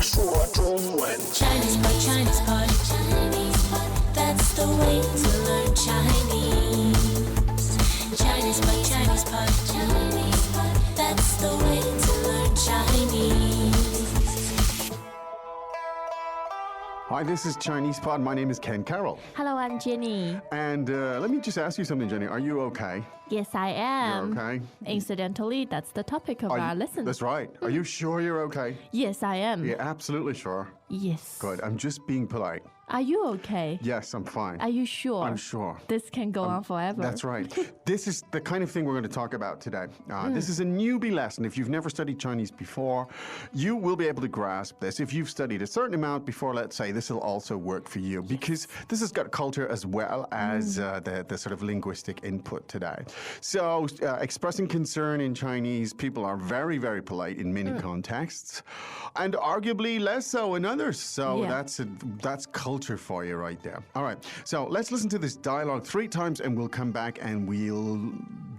说中文。 Chinese pot, Chinese pot, Chinese pot. That's the way to learn Chinese. Chinese pot, Chinese pot, Chinese pot. That's the way to learn Chinese. Hi, this is Chinese Pod. My name is Ken Carroll. Hello, I'm Jenny. And let me just ask you something, Jenny. Are you okay? Yes, I am. You're okay? Incidentally, that's the topic of our lesson. That's right. Are you sure you're okay? Yes, I am. You're absolutely sure. Yes. Good. I'm just being polite. Are you okay? Yes, I'm fine. Are you sure? I'm sure. This can go on forever. That's right. This is the kind of thing we're going to talk about today. This is a newbie lesson. If you've never studied Chinese before, you will be able to grasp this. If you've studied a certain amount before, let's say, this will also work for you because this has got culture as well as the sort of linguistic input today. So expressing concern in Chinese, people are very, very polite in many contexts and arguably less so in others. So that's culture for you right there. All right, so let's listen to this dialogue 3 times and we'll come back and we'll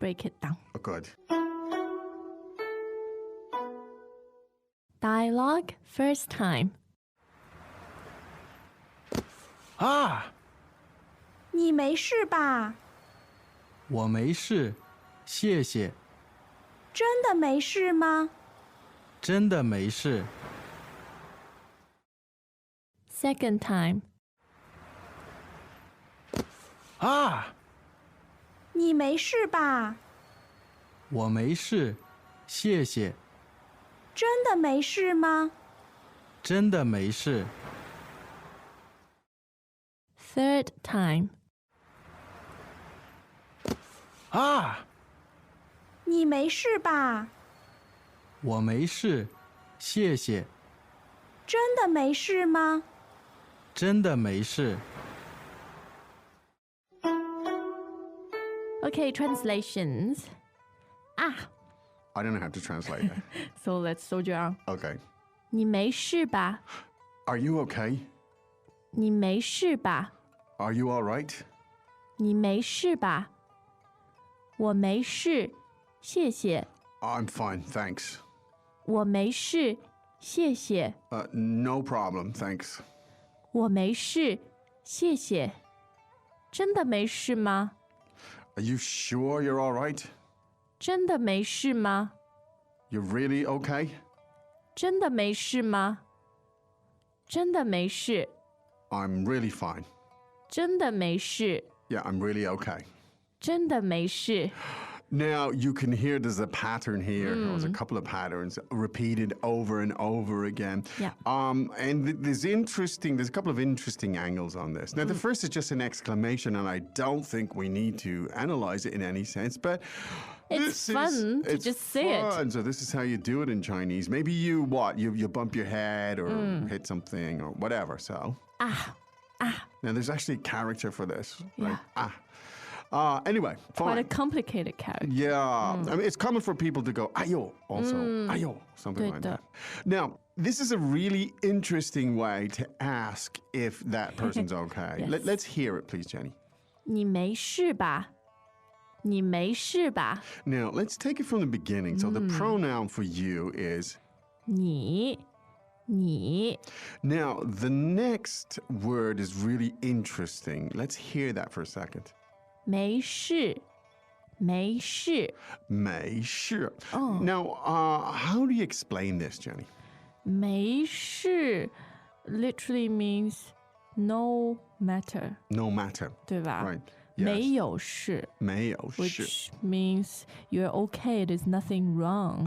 Break it down. Oh, good. Dialogue first time. 啊，你没事吧？我没事，谢谢，真的没事吗？真的没事。 Second time. 啊，你没事吧？我没事，谢谢，真的没事吗？真的没事。 Third time. 啊，你没事吧？我没事，谢谢，真的没事吗？真的没事。 Okay, translations. Ah, I don't know how to translate that. so let's soldier on. Okay. 你没事吧？ Are you okay? 你没事吧？ Are you all right? 你没事吧？我没事，谢谢。 I'm fine, thanks. 我没事，谢谢。 No problem, thanks. 我没事，谢谢。真的没事吗？ Are you sure you're all right? 真的没事吗？ You're really okay? 真的没事吗？真的没事， I'm really fine. 真的没事， Yeah, I'm really okay. 真的没事。 Now, you can hear there's a pattern here. There's a couple of patterns repeated over and over again. Yeah. And there's a couple of interesting angles on this. Now, the first is just an exclamation, and I don't think we need to analyze it in any sense, but It's fun to just say it. it. So this is how you do it in Chinese. Maybe you bump your head or hit something or whatever, so. Ah, Now, there's actually a character for this. Right? Yeah. Anyway, fine. quite a complicated character. Yeah, I mean, it's common for people to go ayo also, ayo, something like 对的。 that. Now, this is a really interesting way to ask if that person's okay. Yes. Let's hear it, please, Jenny. 你没事吧？你没事吧？ Now, let's take it from the beginning. So the pronoun for you is 你 now. The next word is really interesting. Let's hear that for a second. 没事，没事，没事. Oh. Now, how do you explain this, Jenny? 没事 literally means no matter, No matter. 对吧？ Right. 没 Yes. 有事 没有事. which means you're okay, there's nothing wrong.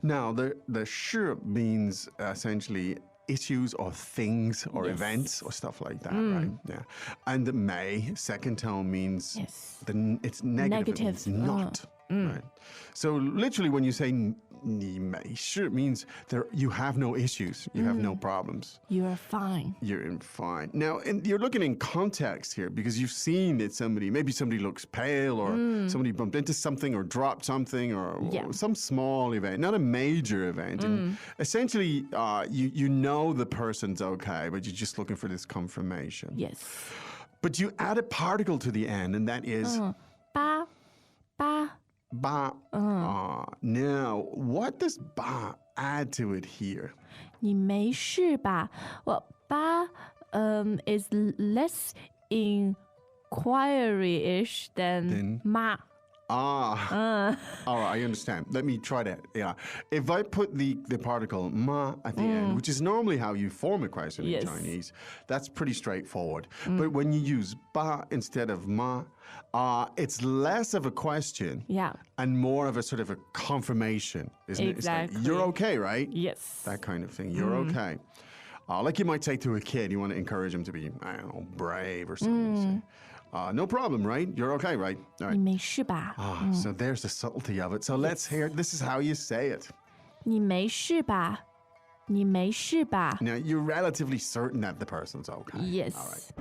Now, the 事 means essentially issues or things or Yes. events or stuff like that, right? Yeah. And the 没, second tone means Yes. it's negative. It means Negative, not. Right. So literally when you say 你没事, it means you have no issues. You have no problems. You're fine. You're in fine. Now, you're looking in context here because you've seen that maybe somebody looks pale or somebody bumped into something or dropped something or Yeah. some small event, not a major event. And essentially, you know the person's okay, but you're just looking for this confirmation. Yes. But you add a particle to the end, and that is 吧 ba. Now, what does ba add to it here? 你没事吧？Well, 吧 is less inquiry-ish than 妈。 All right, I understand. Let me try that. Yeah. If I put the particle ma at the end, which is normally how you form a question Yes. in Chinese, that's pretty straightforward. But when you use ba instead of ma, it's less of a question Yeah. and more of a sort of a confirmation, isn't it? It's like, Exactly. you're okay, right? Yes. That kind of thing. You're okay. Like you might say to a kid, you want to encourage him to be, I don't know, brave or something. You say, no problem, right? You're okay, right? All 你 right. 没事吧？ So there's the subtlety of it. So let's hear, this is how you say it. 你没事吧？你没事吧 Now, you're relatively certain that the person's okay. Yes. All right.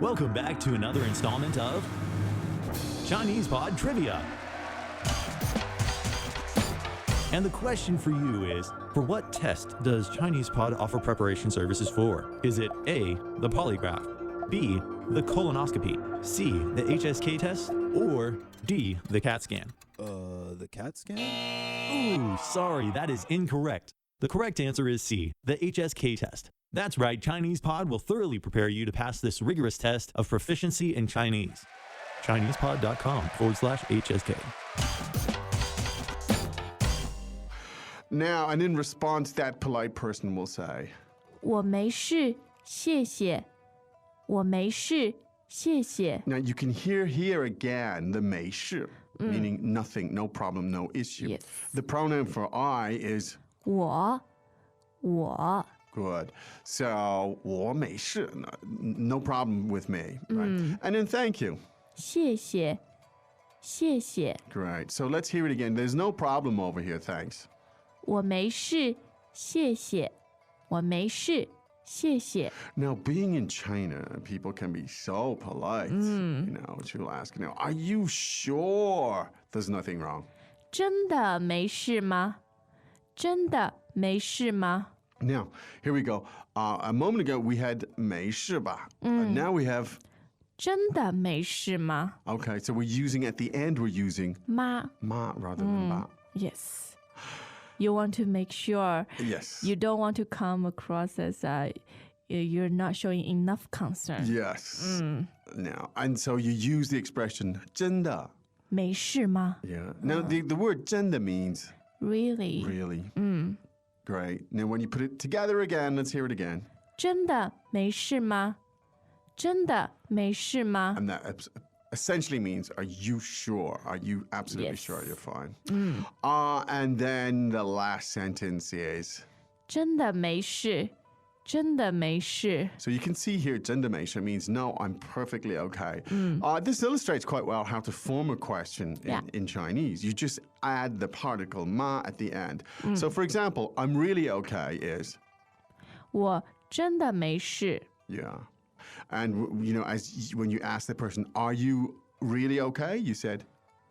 Welcome back to another installment of Chinese Pod Trivia. And the question for you is, for what test does Chinese Pod offer preparation services for? Is it A, the polygraph, B, the colonoscopy, C, the HSK test, or D, the CAT scan? The CAT scan? Ooh, sorry, that is incorrect. The correct answer is C, the HSK test. That's right, Chinese Pod will thoroughly prepare you to pass this rigorous test of proficiency in Chinese. ChinesePod.com/HSK. Now, and in response, that polite person will say, 我没事，谢谢。我没事，谢谢。 now you can hear here again the 没事, meaning nothing, no problem, no issue. Yes. The pronoun for I is 我 good. So, 我没事, no problem with me, right? And then thank you. 谢谢，谢谢。 Great. So let's hear it again. There's no problem over here, thanks. 我没事，谢谢。我没事，谢谢。 Now, being in China, people can be so polite. You know, she'll ask, are you sure there's nothing wrong? 真的没事吗？真的没事吗？ Now, here we go. A moment ago, we had 没事吧? Now we have, 真的没事吗？ okay, so we're using at the end, we're using 妈 ma rather than ba. Yes. You want to make sure Yes. you don't want to come across as you're not showing enough concern. Yes. Now, and so you use the expression 真的. 没事吗 Yeah. Now, the word 真的 means？Really? really. Great. Now, when you put it together again, let's hear it again. 真的没事吗？真的没事吗？ And that essentially means, are you sure? Are you absolutely Yes. sure you're fine? And then the last sentence is, 真的没事，真的没事。 so you can see here, 真的没事 means, no, I'm perfectly okay. This illustrates quite well how to form a question Yeah. in Chinese. You just add the particle ma at the end. So for example, I'm really okay is, 我真的没事。 yeah. And, when you ask the person, are you really okay? You said,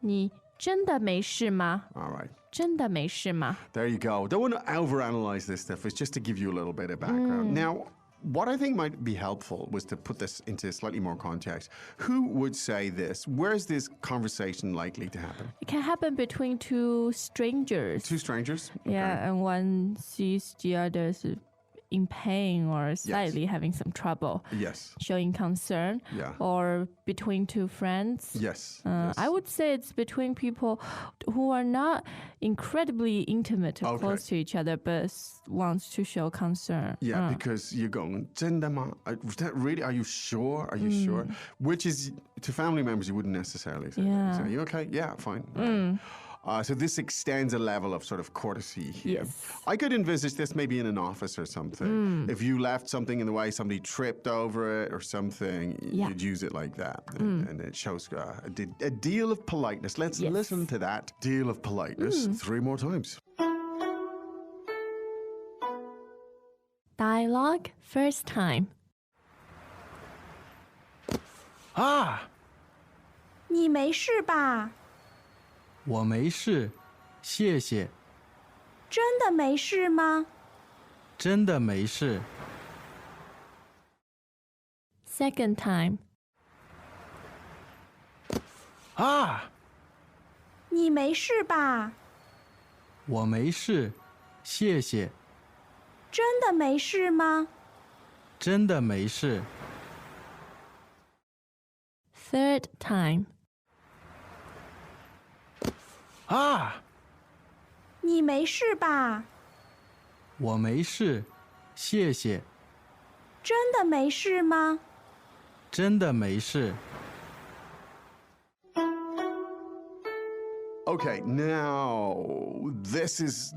你真的没事吗？ all right. 真的没事吗？ There you go. Don't want to overanalyze this stuff. It's just to give you a little bit of background. Now, what I think might be helpful was to put this into slightly more context. Who would say this? Where's this conversation likely to happen? It can happen between two strangers. Two strangers? Yeah, and one sees the other's in pain or slightly having some trouble, Yes. showing concern. Yeah. Or between two friends. Yes. I yes. would say it's between people who are not incredibly intimate or Okay. close to each other, but wants to show concern. Yeah, because you're going, 真的吗? Was that really? Are you sure? Are you sure? Which is, to family members, you wouldn't necessarily say. Yeah. Say, you okay? Yeah, fine. Right. So this extends a level of sort of courtesy here. Yes. I could envisage this maybe in an office or something. If you left something in the way, somebody tripped over it or something, Yeah. you'd use it like that. And it shows a deal of politeness. Let's Yes. listen to that deal of politeness 3 more times. Dialogue first time. 啊，你没事吧？我没事，谢谢，真的没事吗？真的没事。 Second time. 啊，你没事吧？我没事，谢谢。真的没事吗？真的没事。Third time. 啊，你没事吧？我没事，谢谢。真的没事吗？真的没事。Okay, now this is,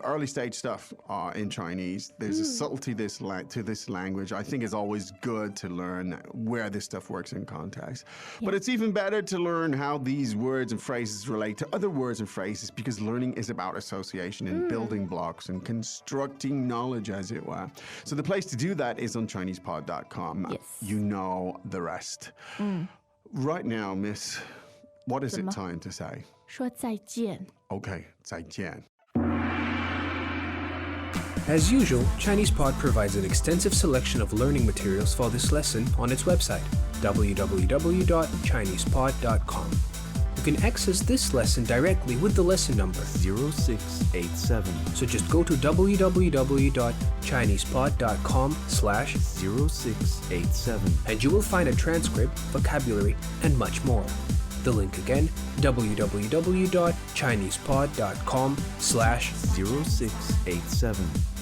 early stage stuff in Chinese. There's a subtlety to this language. I think it's always good to learn where this stuff works in context. But it's even better to learn how these words and phrases relate to other words and phrases because learning is about association and building blocks and constructing knowledge, as it were. So the place to do that is on ChinesePod.com. Yes. You know the rest. Right now, Miss, what is it 怎么？ time to say? 说再见。 Okay, 再见. As usual, ChinesePod provides an extensive selection of learning materials for this lesson on its website, www.chinesepod.com. You can access this lesson directly with the lesson number 0687. So just go to www.chinesepod.com/0687 0787. and you will find a transcript, vocabulary, and much more. The link again, www.chinesepod.com/0687.